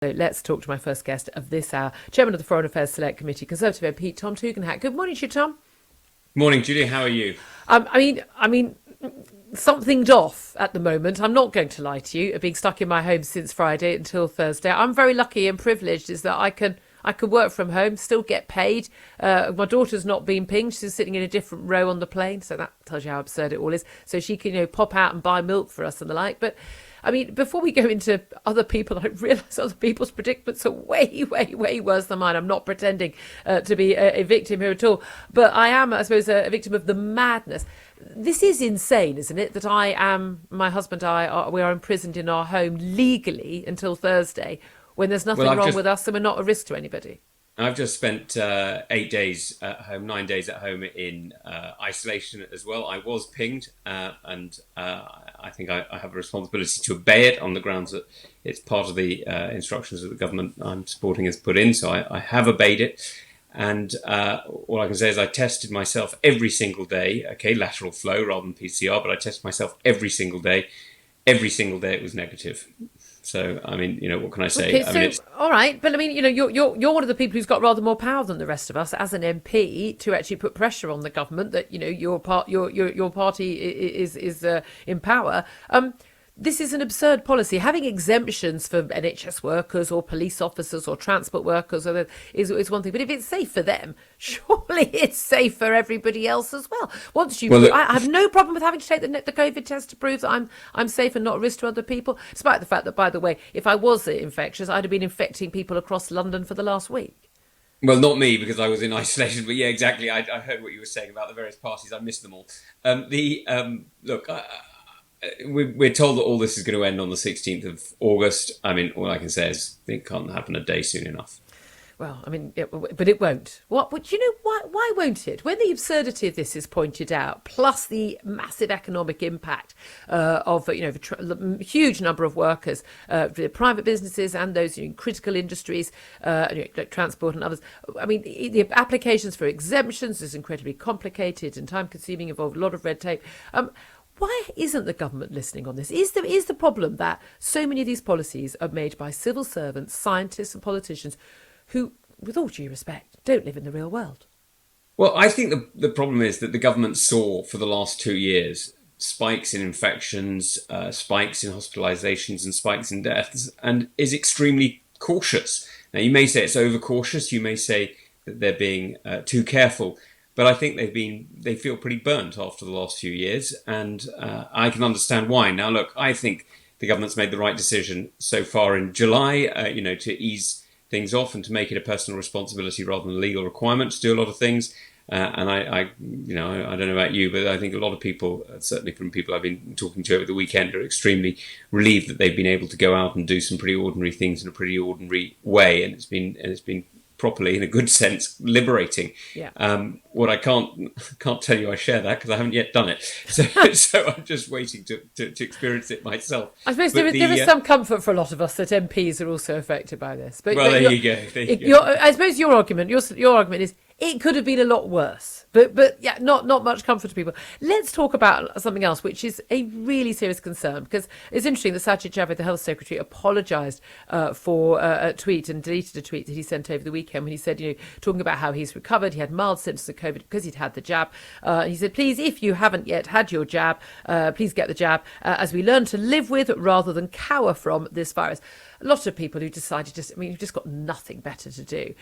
So let's talk to my first guest of this hour, Chairman of the Foreign Affairs Select Committee, Conservative MP Tom Tugendhat. Good morning to you, Tom. Morning, Julie. How are you? I mean, something's off at the moment. I'm not going to lie to you. Being stuck in my home since Friday until Thursday, I'm very lucky and privileged. Is that I can work from home, still get paid. My daughter's not being pinged; she's sitting in a different row on the plane, so that tells you how absurd it all is. So she can, pop out and buy milk for us and the like. But I mean, before we go into other people, I realise other people's predicaments are way, way, way worse than mine. I'm not pretending to be a victim here at all, but I am, I suppose, a victim of the madness. This is insane, isn't it? That my husband and we are imprisoned in our home legally until Thursday, when there's nothing wrong with us and we're not a risk to anybody. I've just spent 8 days at home, 9 days at home in isolation as well. I was pinged, and I think I have a responsibility to obey it on the grounds that it's part of the instructions that the government I'm supporting has put in. So I have obeyed it. And all I can say is I tested myself every single day. Okay, lateral flow rather than PCR, but I tested myself every single day. Every single day it was negative. So, I mean, what can I say? Okay, all right, but I mean, you're one of the people who's got rather more power than the rest of us as an MP to actually put pressure on the government that your party is in power. This is an absurd policy. Having exemptions for NHS workers or police officers or transport workers is one thing. But if it's safe for them, surely it's safe for everybody else as well. I have no problem with having to take the COVID test to prove that I'm safe and not a risk to other people, despite the fact that, by the way, if I was infectious, I'd have been infecting people across London for the last week. Well, not me, because I was in isolation. But yeah, exactly. I heard what you were saying about the various parties. I missed them all. Look, we're told that all this is going to end on the 16th of August. I mean, all I can say is it can't happen a day soon enough. Well, I mean, but it won't. What? But why won't it? When the absurdity of this is pointed out, plus the massive economic impact of the huge number of workers, the private businesses and those in critical industries, like transport and others. I mean, the applications for exemptions is incredibly complicated and time-consuming, involve a lot of red tape. Why isn't the government listening on this? Is the problem that so many of these policies are made by civil servants, scientists and politicians who, with all due respect, don't live in the real world? Well, I think the problem is that the government saw for the last 2 years spikes in infections, spikes in hospitalisations and spikes in deaths, and is extremely cautious. Now, you may say it's overcautious, you may say that they're being too careful, but I think they feel pretty burnt after the last few years, and I can understand why. Now, look, I think the government's made the right decision so far in July, to ease things off and to make it a personal responsibility rather than a legal requirement to do a lot of things. And I don't know about you, but I think a lot of people, certainly from people I've been talking to over the weekend, are extremely relieved that they've been able to go out and do some pretty ordinary things in a pretty ordinary way, and it's been properly, in a good sense, liberating. Yeah. What I can't tell you, I share that because I haven't yet done it. So I'm just waiting to experience it myself. I suppose there is some comfort for a lot of us that MPs are also affected by this. But there you go. I suppose your argument is it could have been a lot worse. But yeah, not much comfort to people. Let's talk about something else, which is a really serious concern, because it's interesting that Sajid Javid, the Health Secretary, apologised for a tweet and deleted a tweet that he sent over the weekend when he said, talking about how he's recovered, he had mild symptoms of COVID because he'd had the jab. He said, please, if you haven't yet had your jab, please get the jab as we learn to live with rather than cower from this virus. A lot of people who decided you've just got nothing better to do,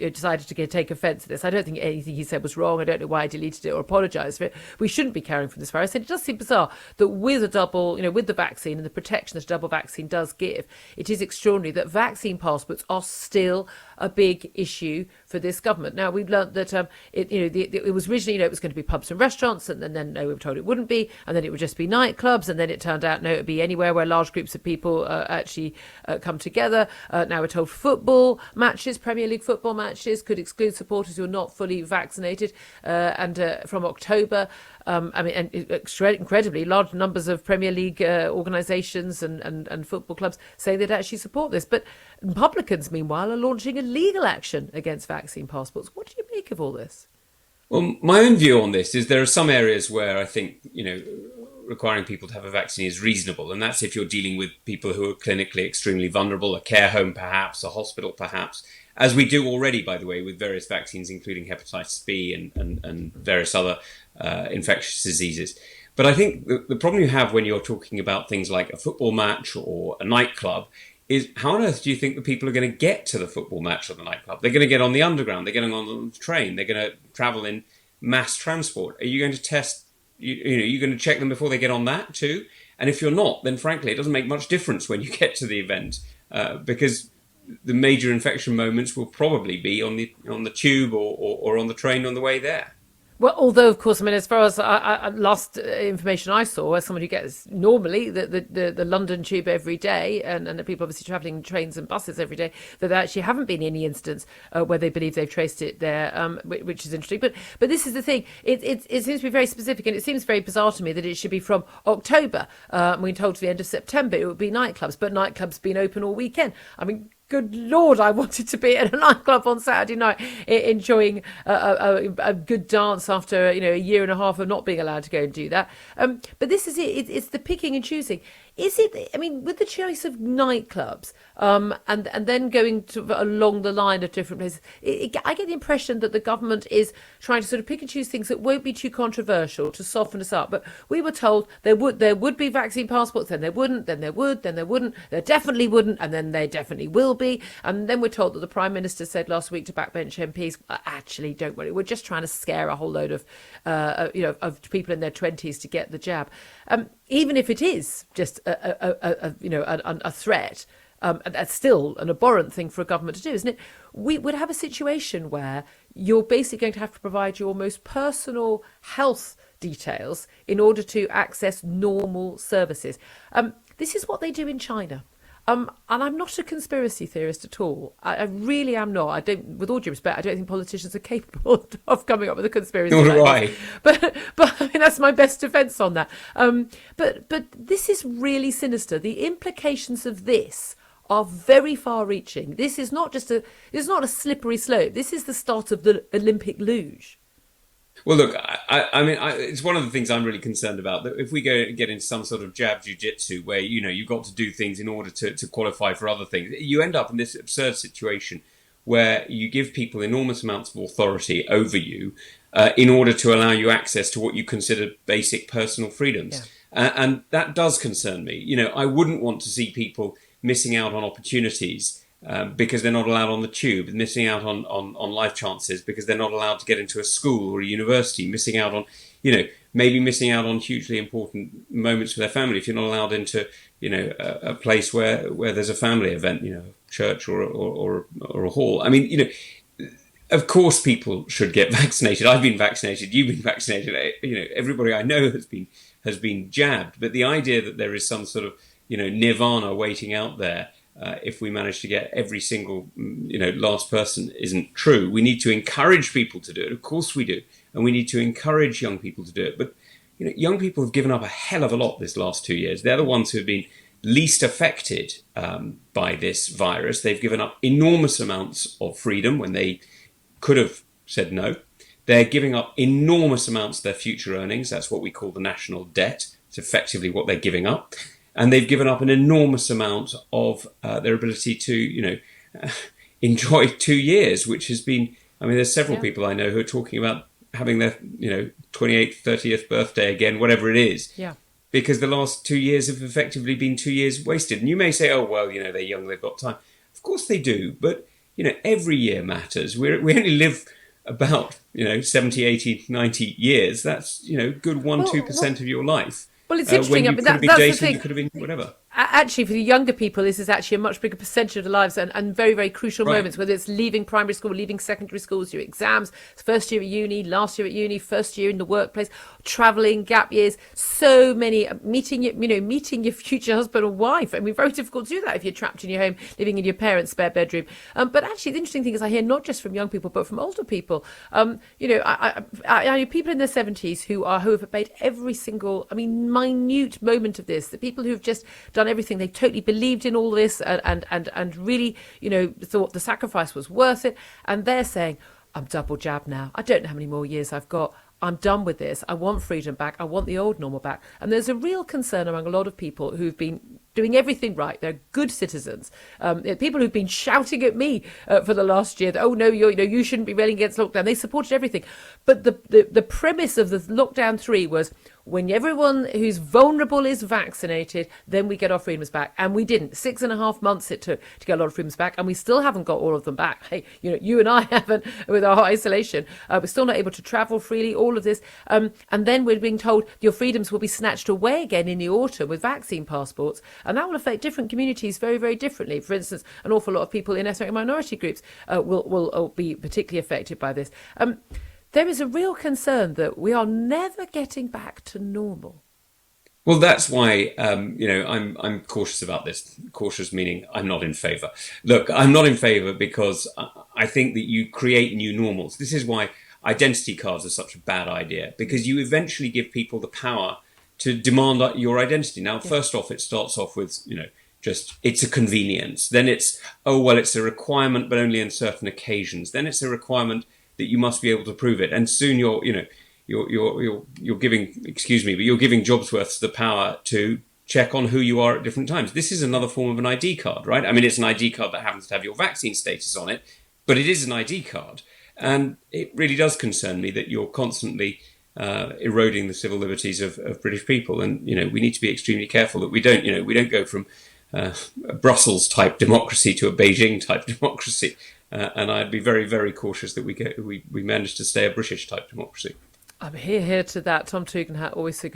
decided to take offence at this. I don't think anything he said was wrong. I don't know why he deleted it or apologised for it. We shouldn't be caring for this virus. And it does seem bizarre that with with the vaccine and the protection that a double vaccine does give, it is extraordinary that vaccine passports are still a big issue for this government. Now, we've learnt that it was originally, it was going to be pubs and restaurants, and then we were told it wouldn't be, and then it would just be nightclubs, and then it turned out, no, it would be anywhere where large groups of people actually come together. Now we're told football matches, Premier League football matches, could exclude supporters who are not fully vaccinated, and from October, incredibly large numbers of Premier League organisations and football clubs say they'd actually support this. But Republicans, meanwhile, are launching a legal action against vaccine passports. What do you make of all this? Well, my own view on this is there are some areas where I think, requiring people to have a vaccine is reasonable. And that's if you're dealing with people who are clinically extremely vulnerable, a care home perhaps, a hospital perhaps, as we do already, by the way, with various vaccines, including hepatitis B and various other infectious diseases. But I think the problem you have when you're talking about things like a football match or a nightclub is how on earth do you think the people are going to get to the football match or the nightclub? They're going to get on the underground, they're getting on the train, they're going to travel in mass transport. Are you going to test, you're going to check them before they get on that too? And if you're not, then frankly, it doesn't make much difference when you get to the event because the major infection moments will probably be on the tube or on the train on the way there. Well, although, of course, I mean, as far as last information I saw, as someone who gets normally the London tube every day, and the people obviously travelling trains and buses every day, that there actually haven't been any incidents where they believe they've traced it there, which is interesting. But this is the thing; it seems to be very specific, and it seems very bizarre to me that it should be from October. We're told to the end of September it would be nightclubs, but nightclubs been open all weekend. I mean, good Lord, I wanted to be at a nightclub on Saturday night enjoying a good dance after a year and a half of not being allowed to go and do that. But this is it. It's the picking and choosing. Is it? I mean, with the choice of nightclubs and then going along the line of different places, I get the impression that the government is trying to sort of pick and choose things that won't be too controversial to soften us up. But we were told there would be vaccine passports, then there wouldn't, then there would, then there wouldn't, there definitely wouldn't, and then there definitely will be. And then we're told that the Prime Minister said last week to backbench MPs, actually, don't worry, we're just trying to scare a whole load of of people in their 20s to get the jab. Even if it is just a threat, that's still an abhorrent thing for a government to do, isn't it? We would have a situation where you're basically going to have to provide your most personal health details in order to access normal services. This is what they do in China. And I'm not a conspiracy theorist at all. I really am not. I don't, with all due respect, I don't think politicians are capable of coming up with a conspiracy. Nor do I. But I mean, that's my best defence on that. But this is really sinister. The implications of this are very far-reaching. This is not just it's not a slippery slope. This is the start of the Olympic luge. Well, look, I mean, it's one of the things I'm really concerned about. That if we get into some sort of jab jiu-jitsu where, you've got to do things in order to qualify for other things, you end up in this absurd situation where you give people enormous amounts of authority over you in order to allow you access to what you consider basic personal freedoms. Yeah. And that does concern me. I wouldn't want to see people missing out on opportunities because they're not allowed on the tube, missing out on life chances because they're not allowed to get into a school or a university, missing out on, maybe missing out on hugely important moments with their family if you're not allowed into, a place where there's a family event, a church or a hall. I mean, of course people should get vaccinated. I've been vaccinated, you've been vaccinated, everybody I know has been jabbed. But the idea that there is some sort of, nirvana waiting out there if we manage to get every single, last person isn't true. We need to encourage people to do it. Of course we do. And we need to encourage young people to do it. But, young people have given up a hell of a lot this last 2 years. They're the ones who have been least affected by this virus. They've given up enormous amounts of freedom when they could have said no. They're giving up enormous amounts of their future earnings. That's what we call the national debt. It's effectively what they're giving up. And they've given up an enormous amount of their ability to, enjoy 2 years, which has been, I mean, there's several people I know who are talking about having their, 28th, 30th birthday again, whatever it is. Yeah. Because the last 2 years have effectively been 2 years wasted. And you may say, oh, well, they're young, they've got time. Of course they do. But, every year matters. We only live about, 70, 80, 90 years. That's, good 2% of your life. Well, it's interesting. When you could have been dating, you could have been whatever. Actually, for the younger people, this is actually a much bigger percentage of their lives and very, very crucial moments, whether it's leaving primary school, leaving secondary schools, your exams, first year at uni, last year at uni, first year in the workplace, travelling, gap years, so many, meeting your future husband or wife. I mean, very difficult to do that if you're trapped in your home, living in your parents' spare bedroom. But actually, the interesting thing is I hear not just from young people, but from older people. I know people in their 70s who have made every single, minute moment of this, the people who've just done everything, they totally believed in all this and really thought the sacrifice was worth it, and they're saying, I'm double jabbed now, I don't know how many more years I've got, I'm done with this. I want freedom back. I want the old normal back. And there's a real concern among a lot of people who've been doing everything right. They're good citizens. People who've been shouting at me for the last year that, oh no, you shouldn't be railing against lockdown. They supported everything. But the premise of the lockdown 3 was, when everyone who's vulnerable is vaccinated, then we get our freedoms back. And we didn't. 6.5 months it took to get a lot of freedoms back, and we still haven't got all of them back. Hey, you and I haven't with our isolation. We're still not able to travel freely, all of this. And then we're being told your freedoms will be snatched away again in the autumn with vaccine passports. And that will affect different communities very, very differently. For instance, an awful lot of people in ethnic minority groups will be particularly affected by this. There is a real concern that we are never getting back to normal. Well, that's why I'm cautious about this. Cautious meaning I'm not in favour. Look, I'm not in favour because I think that you create new normals. This is why identity cards are such a bad idea, because you eventually give people the power to demand your identity. Now, first off, it starts off with just it's a convenience. Then it's it's a requirement, but only on certain occasions. Then it's a requirement that you must be able to prove it, and soon you're giving, excuse me, but you're giving Jobsworths the power to check on who you are at different times. This is another form of an ID card, right? I mean, it's an ID card that happens to have your vaccine status on it, but it is an ID card, and it really does concern me that you're constantly eroding the civil liberties of British people, and we need to be extremely careful that we don't go from a Brussels type democracy to a Beijing type democracy. And I'd be very, very cautious that we manage to stay a British type democracy. I'm here to that. Tom Tugendhat, always so good.